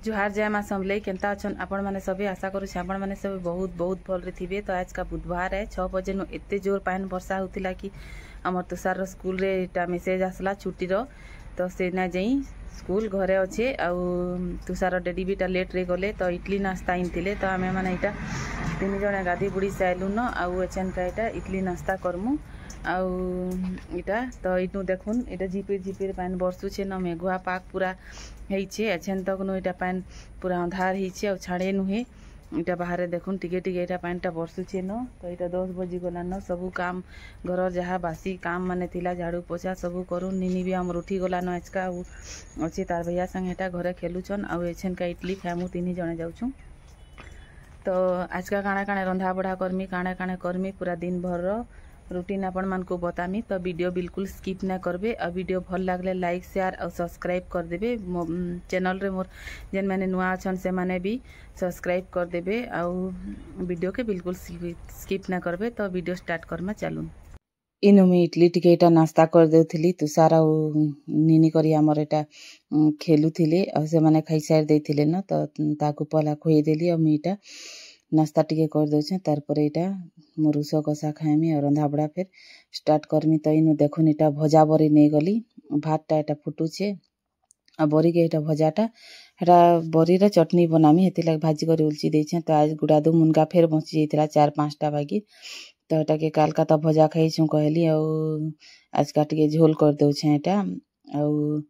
जुहार जय माँ समलई केन्ता अच्छन आपण मैंने सभी आशा करुच्छे आपण मैंने सभी बहुत बहुत भल थे। तो आज का बुधवार है 6 बजे नु एते जोर पान वर्षा होतिला कि आमर तुषार स्कूल रे एटा मेसेज आसला छुट्टी रो। तो से ना जाई स्कूल घरे अच्छे आउ तुषार डेडी भी लेट रे गले। तो इडली नास्ता इनथिले तो आमे माने इटा 3 जण गाधी बुड़ी साइलु न आउ एचन का इटा इडली नास्ता करमु आउ इटा। तो इटू देखुन इटा झिपिर झिपिर पान बरसुछे न मेघुआ पाक पूरा हेइछे एछेन तक नु इटा पान पूरा अंधार हेइछे और छाड़े नुहे इटा बाहर देखुन टिके टिके इटा पानटा बरसुछे न। तो इटा 10 बजी गला न सबु काम घर जहाँ बासी काम माने थिला झाड़ू पोछा सबु करू निनी भी हमर उठी गला न आजका अच्छे तार भैया संग एटा घरे खेलुछन आउ एछेन का इडली खामु 3 जणे जाउछु। तो आज का काଣା काଣା रंधा बढ़ा करमी काଣା काଣା करमी पूरा दिन भर रूटीन आपण मान को बतामी। तो वीडियो बिल्कुल स्किप ना करबे और वीडियो भल लागले लाइक शेयर और सब्सक्राइब कर देबे। चैनल रे मोर जेन माने नुआ अछन से माने भी सब्सक्राइब कर देबे और वीडियो के बिल्कुल स्किप ना करबे। तो वीडियो स्टार्ट करमा चालू। इनो में इडली टिके एटा नास्ता कर देउथिली तुषार और निनी करी हमर एटा खेलुथिले और से माने खाई साइड देथिले न। तो ताकू पला खोई देली और मीटा नास्ता टिके कर दउछे तार पर एटा मोरुस कषा खाएमी और रंधा बड़ा फिर स्टार्ट करमी। तो इनु देखुन एटा भजा बरी नहीं गली भातटा एटा फुटुछे आ बरी के एटा भजाटा एटा बरी रे चटनी बनामी हेति लाग भाजी करी उलची देछे। तो आज गुडादु मुनगा फेर बची जेतिला 4-5टा बागी। तो एटा के कालका तो भजा खाइछु कहली और आज काट के झोल कर दउछे एटा और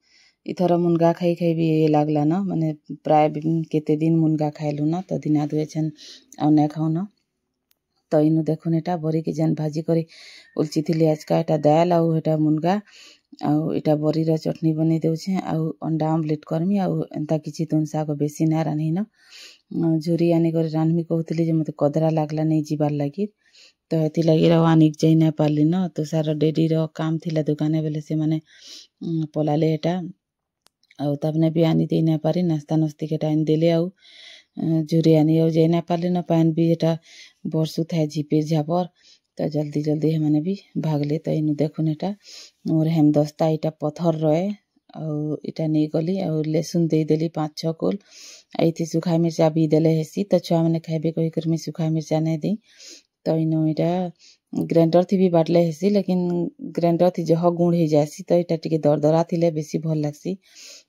इथर मुनगा खाई खाई भी लागला न माने प्राय केते दिन मुनगा खाइलु न। तो दिना दुए छन और ना खाउ न। तो इनु देखुन एटा बरी के जन भाजी करी उलची थिली आज का एटा दाल आउ एटा मुनगा आउ एटा बरी रा चटनी बनै देउछे आउ अंडा आमलेट करमी आउ एंता किछि तुन साग बेसी ना रानी न झुरी आनी करे रानमी कहउतली जे मते कदरा लागला नै जीवार लागी। तो हेति लागी रा आनिक जाई ना पारली न। तो सारा डेडी रो काम थिला दुकाने बेले से माने पलाले एटा आउ तबने भी आनी दे ना पारी नास्ता नस्ती के टाइम देले आउ झुरी आनी आउ जाई ना पारली न पान भी एटा बरसु था झिपिर झापर। तो जल्दी जल्दी हमने भी भागले। तो इनु देखुन एटा मोर हेमदस्ता इटा पत्थर रहे और इटा नहीं गली और लहसुन दे देली 5-6 कोल आईथी सुखा मिर्चा भी देले हेसी। तो छुआ मैंने खाइबे कही कर मी सुखा मिर्चा नहीं दी। तो इनु इटा ग्राइंडर थी भी बाटले हेसी लेकिन ग्राइंडर थी जह गुण हो जासी। तो इटा टिके दरदरा थिले बेसी भल लागसी।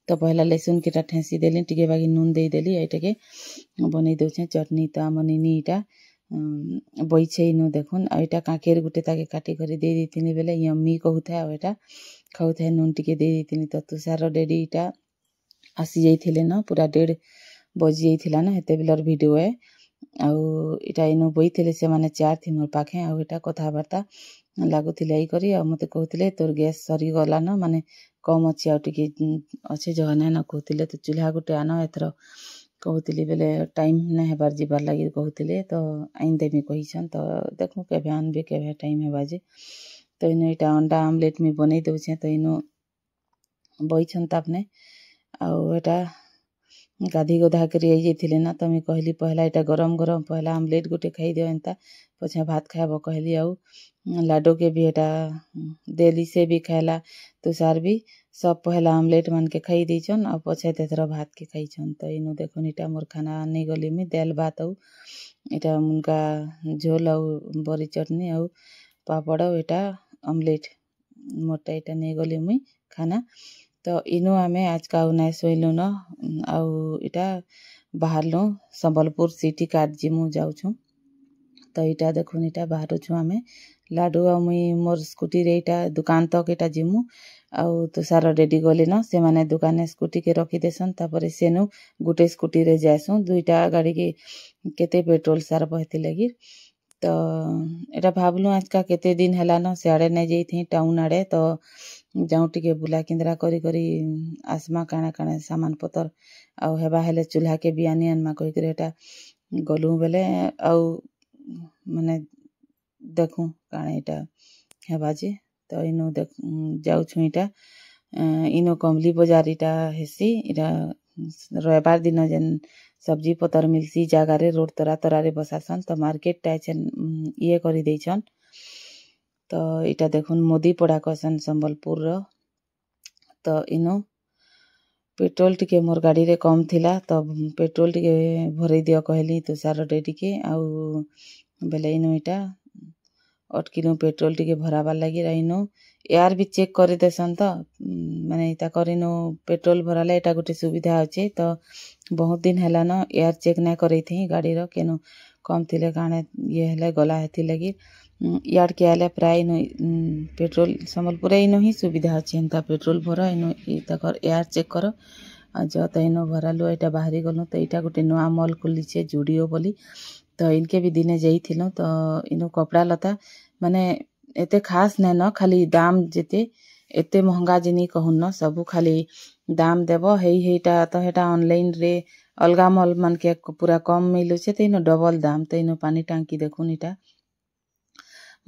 तो पहला लहसुन के ठेसी देली टिके बागी नून दे देली एटा के बनै दउछे चटनी। तो मनिनी इटा बइछे इनु देखुन एटा काकेर गुटे ताके काटी करी दे देतिनी बेले यम्मी कहउथा और एटा खाउथा नून टिके दे देतिनी। तो तुषार डेडी इटा आसी जाइथिले न पूरा 1:30 बजी जाइथिला न हेते बेलर वीडियो है आउ इटा इनु बइथिले से माने 4 थी मोर पाखे आउ एटा कथाबार्ता लागुथिले आई करी आ मते कहउथिले तोर गैस सरी गला न माने कम अछि आ टिके अच्छे जगह न कहउथिले। तो चूल्हा गुटे आनो एथरो कहउथिले बेले टाइम ना हेबार जीवार लागी कहउथिले। तो आइन देमी कहिछन। तो देखु केबे आनबे केबे टाइम हेबा जे। तो इनु इटा अंडा आमलेट में बनै दउछे। तो इनु बइछन तापने आउ एटा गाधी गोधा करी आई जेथिले न। तो मैं कहली पहला एटा गरम गरम पहला आमलेट गुटे खाई दियो एंता पछे भात खाबो कहली आउ लाडो के भी एटा देली से भी खाला तुषार भी सब पहला आमलेट मान के खाई दीछन और पछे तेथरा भात के खाइछन। तो इनु देखुन इटा मोर खाना नहीं गली में दाल भात आउ इटा मुनगा झोल आउ बरी चटनी आउ पापड़ आउ एटा आमलेट मोटा इटा नहीं गली में खाना। तो इनु आमे आज का उना सोइलु न आउ इटा बाहरलु संबलपुर सिटी काट जिमु जाउछु। तो इटा देखुन इटा बाहर छु आमे लाडू आ मुई मोर स्कूटी रे इटा दुकान तक इटा जिमु आउ तुषार डेडी गले न से माने दुकाने स्कूटी के रखी देसन। तापर सेनु गुटे स्कूटी रे जायसु दुईटा गाड़ी के केते पेट्रोल सार बहती लगी। तो एटा भाबलु आज का केते दिन हला न सियाड़े नै जइथि टाउन आड़े। तो जाऊँ टिके बुला केंद्रा करी करी आसमा काना काना सामान पतर आउ हेबा हेले चूल्हा के भी आनी आनमा कही करे एटा गलु बेले आउ माने देखु काना एटा हेबा जे। तो इनु जाउछु इटा इनो कमली बाजार इटा हेसी इटा रविवार दिन जेन सब्जी पतर मिलसी जागा रे रोड तरा तरा रे बसासन। तो मार्केट टा छन ये करी देछन। तो इटा देखुन मोदी पड़ा कसन संबलपुर रो। तो इनो पेट्रोल टिके मोर गाड़ी रे कम थिला तो पेट्रोल टिके भरई दियो कहली तुषार डेडी के आउ बेले इनो इटा अटकिनु पेट्रोल टिके भराबार लगी रहीनु यार भी चेक कर देसन तो माने इता करिनु पेट्रोल भराले एटा गोटे सुविधा अच्छे तो बहुत दिन हैला न यार चेक ना करई थी गाड़ी रो केनु कम थिले काणे ये हेले गला हेथि लगी यार के आले प्राय नो पेट्रोल संबलपुर इनो ही सुविधा अच्छे एंता पेट्रोल भर इनो इता कर यार चेक कर जो तो इनो भरालु एटा बाहरी गलु तो इटा गोटे नुआ मॉल खुली छे जुडियो बोली तो इनके भी दिने जाइथिलु तो इनो कपड़ा लता माने एते खास नै न खाली दाम जेते एते महंगा जिनी कहून न सबु खाली दाम देबो हेटा तो हेटा ऑनलाइन रे अलगा मॉल मन के पूरा कम मिलु छे तो इनो डबल दाम तो इनो पानी टांकी देखुन इटा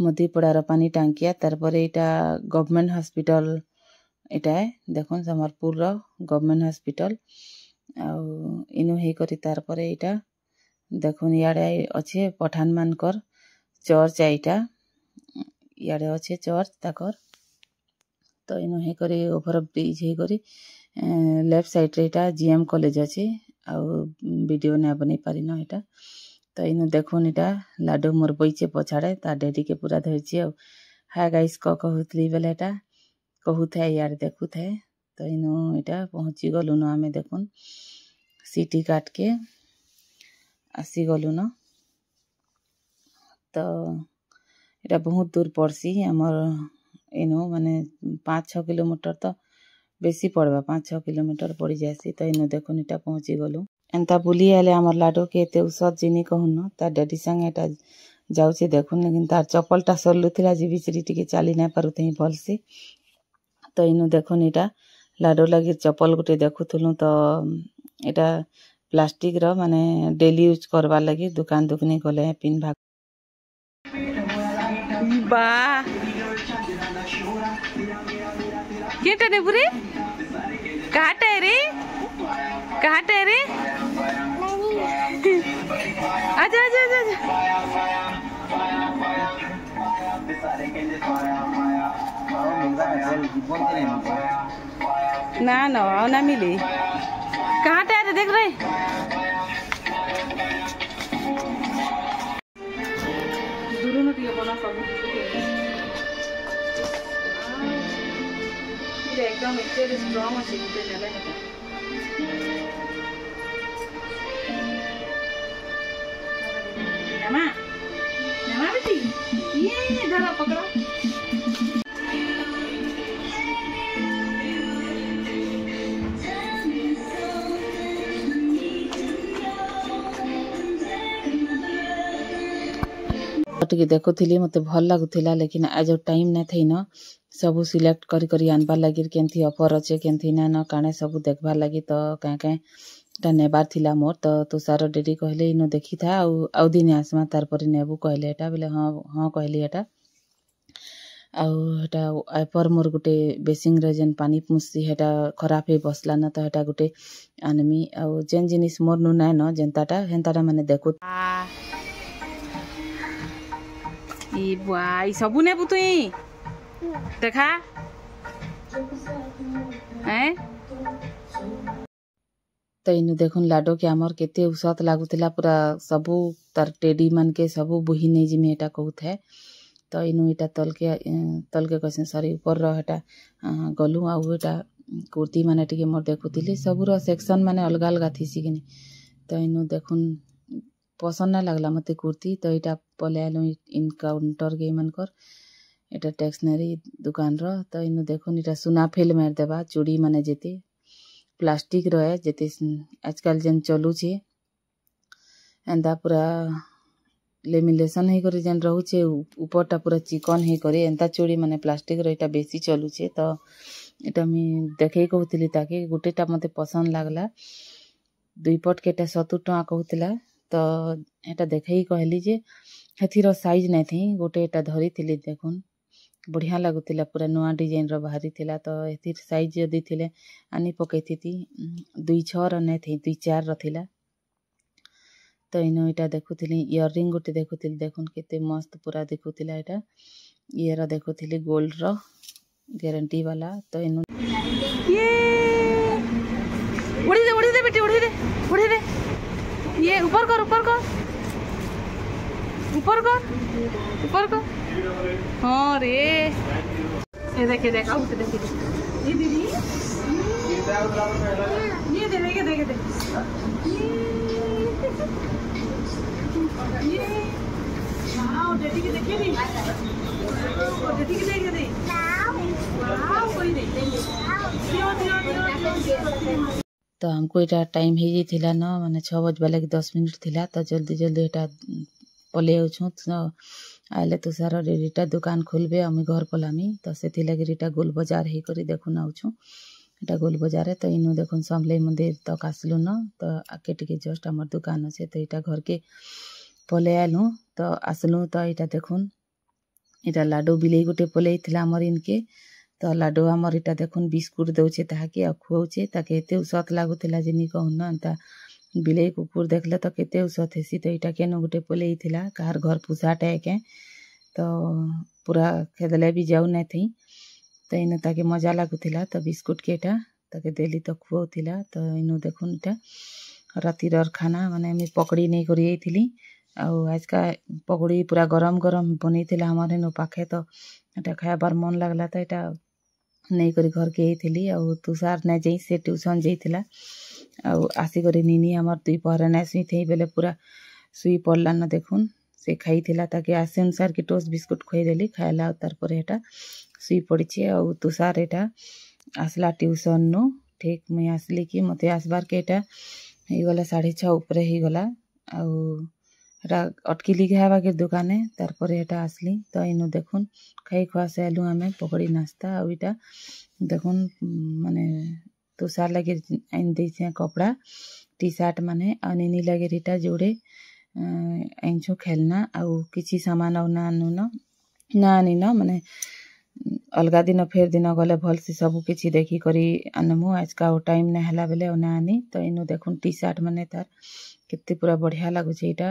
मधीपड़ार पानी टांकिया तारपरे इटा गवर्नमेंट हॉस्पिटल इटा है देखुन समरपुर रो गवर्नमेंट हॉस्पिटल आउ इनो हे करी तारपरे इटा देखुन याडे अच्छे पठान मानकर चर्च आइटा याडे अच्छे चर्च ताकर तो इनो हे करी ओवर ब्रिज हे करी लेफ्ट साइड रे इटा जीएम कॉलेज अच्छे आउ वीडियो ना बनी पारी न इटा तो इनो देखुन इटा लाडू मोर बैचे पछाड़े ता डेडी के पूरा धरछि आ हाय गाइस कहूतली बेले एटा कहूथे यार देखुथे तो इनो इटा पहुंची गलु न आमे देखुन सिटी काट के आसी गलु न तो इटा बहुत दूर पड़सी हमर इनो माने 5-6 किलोमीटर तो बेसी पड़वा 5-6 किलोमीटर पड़ी जासी तो इनो देखुन इटा पहुंची गलु एंता बुली आले हमर लाडो के एते उसत जिनी कहून तार डैडी संग एटा जाउछे देखुन लेकिन तार चप्पलटा सरलु थिला जे बिचरी टिके चाली ना पारुथई भल से तो इनो देखुन इटा लाडो लगी चप्पल गुटे देखुथुलु तो एटा प्लास्टिक रो माने डेली यूज करबा लगी दुकान दुकनी गले पिन भाग बा केटा ने बुरे काटा रे काटा रे आजा आजा आजा ना ना ना मिली कहाँ टे देख रहे एकदम स्ट्रॉन्ग अच्छे नमा नमा बेटी ये धरो पकड़ो टिके देखुली मते भल लागुथिला लेकिन आज टाइम ना थई न सब सिलेक्ट करी करी आनबार लगी केनथी ऑफर अच्छे केनथी ना न काणे सब देखबार लगी तो काए काए टा नेबार थिला मोर तो तुषार डेडी कहले इनो देखी था आउ दिन आसमा तार पर नेबू कहले एटा बोले हां हां कहली एटा आउ एटा आपर मोर गुटे बेसिंग रे जेन पानी पुसी हेटा खराब हे बसला न तो हेटा गुटे आनमी आउ जेन जिनिस मोर नु ना न जेनताटा हेनताटा माने देखु ई बुआई सबु नेबू तुई देखा हैं तो इनु देखुन लाडो के आमर केते उसत लागुतिला पूरा सबु तार टेडी मन के सबु बुही नै जिमे एटा कहूत है तो इनु एटा तल के कसे सरी ऊपर रो एटा गलु आ एटा कुर्ती माने टिके मोर देखुतिली सबु रो सेक्शन माने अलगा अलगा थीसी किनी तो इनु देखुन पसंद ना लागला मते कुर्ती तो एटा पले आलो इन काउंटर के मन कर एटा टेक्सनरी दुकान रो तो इनु देखुन एटा सुना फेल मार देबा चूड़ी माने जेते प्लास्टिक रो है जेते आजकल जेन चलू छे एंदा पूरा लेमिनेशन हे करी जेन रहू छे ऊपरटा पूरा चिकन हे करे एंता चूड़ी माने प्लास्टिक रो एटा बेसी चलू छे तो एटा मी देखै कहउतिली ताके गुटेटा मते पसंद लागला दुई पट केटा 70 टका कहउतिला तो एटा देखै कहली जे हेथिरो साइज नै थी गोटे एटा धरी थिली देखुन बढ़िया लागुतिला पूरा नुआ डिजाइन रो बाहरी थिला तो एथिर साइज जदी थिले आनी पकै थी 2-6 रो नै थी 2-4 रो थिला तो इनो एटा देखुतिली इयररिंग गोटे देखुतिली देखुन केते मस्त पूरा देखुतिला एटा इयर देखुतिली गोल्ड रो गारंटी वाला तो इनो ये ऊपर कर हाँ रे ये देखे देख आउट देखे ये दीदी ये देख ये वाओ डैडी के देखिए दी डैडी के देख दे वाओ कोई दे तो हमको इटा टाइम ही थिला न माने 6 बजबा लगे 10 मिनट थिला तो जल्दी जल्दी इटा पले आउछु तो आले तो सारा रेडीटा दुकान खोलबे आमी घर पलामी तो सेथि लगे रिटा गोल बाजार ही करी देखुन आउछु इटा गोल बाजार तो इनु देखुन समले मंदिर तक आसलु न तो आके टिके जस्ट हमर दुकान अछि तो इटा घर के पले आलु तो आसलु तो इटा देखुन इटा लाडू बिलेई गोटे पले थिला हमर इनके तो लाडू हमर इटा देखुन बिस्कुट दउछे ताकि आ खुआउछे ताकि एते उसत लागुतिला जे नि कहून अंता बिलेई कुकुर देखले तो केते उसत हेसी तो इटा केनो गोटे पले थिला कार घर पुसाटे के तो पूरा खेदले भी जाऊ नै थई तो इन ताके मजा लागुतिला तो बिस्कुट केटा ताके देली तो खुआउतिला तो इनु देखुन इटा रातिर खाना माने मी पकड़ी नै करी आइथिली आ आज का पकड़ी पूरा गरम गरम बनैतिला हमर नो पाखे तो एटा खाइबार मन लागला तो एटा नहीं करी घर के आइथिली आ तुषार नै जई से ट्यूशन जइतिला आ आसी करी नीनी हमर दुई पहर नै सुई थई बेले पूरा सुई पड़ला न देखुन से खाइथिला ताकि आसे अनुसार के टोस्ट बिस्कुट खोई देली खाइला तार पर एटा सुई पड़िछे आ तुषार एटा आसला ट्यूशन नो ठीक मैं आसली कि मते आसबार के एटा ही गला 6:30 ऊपर ही गला आ अटकिली खाइबा के दुकाने तार पर एटा आसली तो इनु देखुन खाई खुआ से आलू हमें पकड़ी नाश्ता आ इटा देखुन माने तुषार लगे आइन दैछे कपड़ा टी शर्ट माने अनिनी लगे रिटा जोड़े आइनछु खेलना आ किछि सामान ना आनु ना आनी न माने अलगा दिन फेर दिन गले भल से सब किछि देखी करी आनमु आज का टाइम ना हला बेले ना आनी तो इनु देखुन टी शर्ट माने तार केते पूरा बढ़िया लागु छे इटा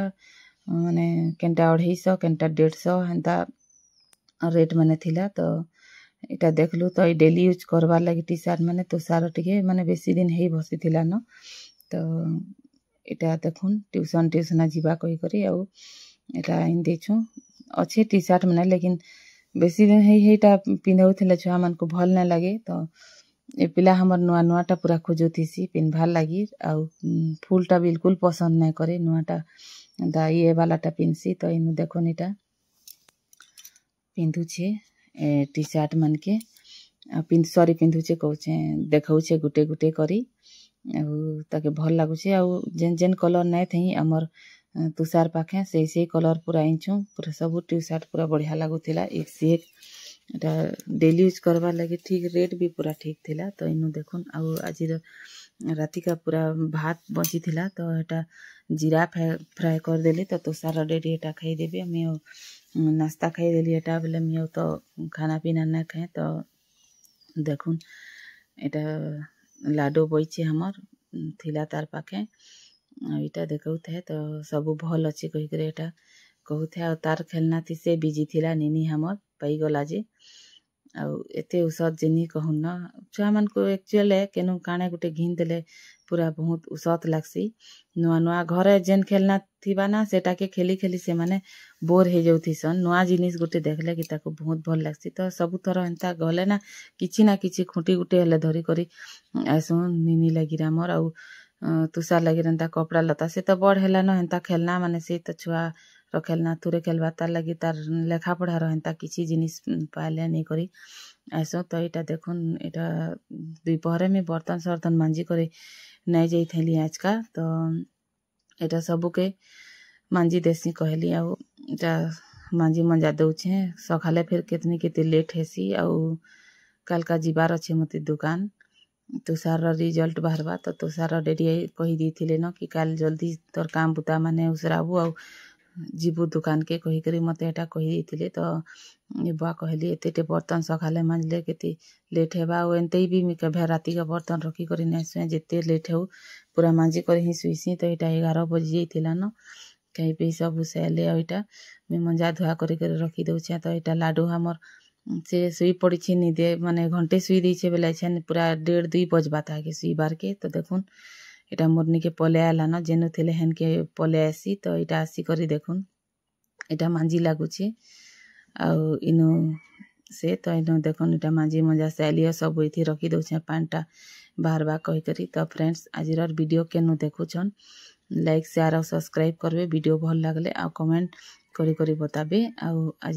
माने केनटा 250 केनटा 150 हेंता रेट माने थिला तो इटा देखलु तो डेली यूज करबार लगी टी शर्ट माने तो सारो टिके माने बेसी दिन हेई बसी थिला न तो इटा देखुन ट्यूशन जीवा कहि करी आ इटा इन देछु अच्छे टी शर्ट माने लेकिन बेसी दिन हेईटा पिंधाउ थिला छुआ मन को भल न लगे तो ए पिला हमर नुआ नुआटा पूरा खोजुथिसी पिनभार लागी आ फुलटा बिल्कुल पसंद नै करे नुआटा दा ये वालाटा पिनसी तो इनु देखुन इटा पिंधु छे टी शर्ट मन के सॉरी पिंधु छे कहू छे देखाउ छे गुटे गुटे करी ताके भल लागु छे आ जेन जेन कलर नै थई हमर तुषार पाखे से कलर पूरा आइछु पूरा सब टी शर्ट पूरा बढ़िया लागुतिला एक से एक एटा डेली यूज करबा लगे ठीक रेट भी पूरा ठीक थिला तो इनु देखुन आ आज राति का पूरा भात बची थिला तो एटा जीरा फ्राई कर देली तो तुषार रेडी एटा खाई देबे मैं नाश्ता खाई देली एटा बेले मैं तो खाना पीना ना खाए तो देखुन एटा लाडू बइछे हमर थिला तार पाखे इटा देखौ थे तो सब भल अच्छे कहि करे एटा कहू थे तार खेलना थी से बिजी थिला निनी हमर पाई गला जे आ एते उसत जेनी कहू न छुआ मन को एक्चुअल है केनु काने गुटे घिन देले पूरा बहुत उसत लागसी नुआ नुआ घरे जेन खेलना थिबा ना सेटा के खेली खेली से माने बोर हे जाउथि सन नुआ जिनिस गुटे देखले कि ताको बहुत भल लागसी तो सब थरो एंता गले ना किछि खुंटी गुटे हले धरी करी आसु निनी लागी रामर आ तुषार लगे एंता कपड़ा लता से तो बड़ हेला न एंता खेलना माने से तो छुआ रखेलना तुरे खेलबा तार लगी तार लेखा पढ़ा रहता किसी जिनिस पाले नहीं करी ऐसो तो इटा देखुन इटा दुपहरे में बर्तन सर्तन मांजी करे नहीं जाई थैली आज का तो इटा सबू के मांजी देसी कहली आ इटा मांजी मंजा दउछे सखाले फिर कितनी केते लेट हेसी आ काल का जीवार अच्छे मते दुकान तुषार रिजल्ट बाहरबा तो तुषार डेडी कही दी थिले न कि काल जल्दी तोर काम बुता माने उसराबू आ जीबू दुकान के कही करी मते एटा कही दिथिले तो ये बुआ कहली एते बर्तन सखाले मांजले केते लेट हेबा ओ एनते भी मी कभे राती का बर्तन रखी करी नै सुए जेते लेट हो पूरा मांजी करी ही सुइसी तो एटा 11 बजे जइतिला न कहीं पे सब उसेले ओइटा मी मंजा धुआ करी कर रखी दउछे तो एटा लाडू हमर से सुई पड़ी छी नी दे माने घंटे सुई दी छे बेला छे पूरा 1:30-2 बजबा था के सुई बार के तो देखुन एटा मोरनी के पले आला न जेनु थिले हेन के पले आसी तो एटा आसी करी देखुन इटा मांजी लगुच आउ इनु से तो इनु देखन इटा मांजी मजा सैलियो सब इथि रखी दउछे पानटा बाहर कहि करी। तो फ्रेंड्स आज वीडियो केनु देखुछन लाइक शेयर और सब्सक्राइब करबे वीडियो भल लागले आ कमेंट करी बताबे। आज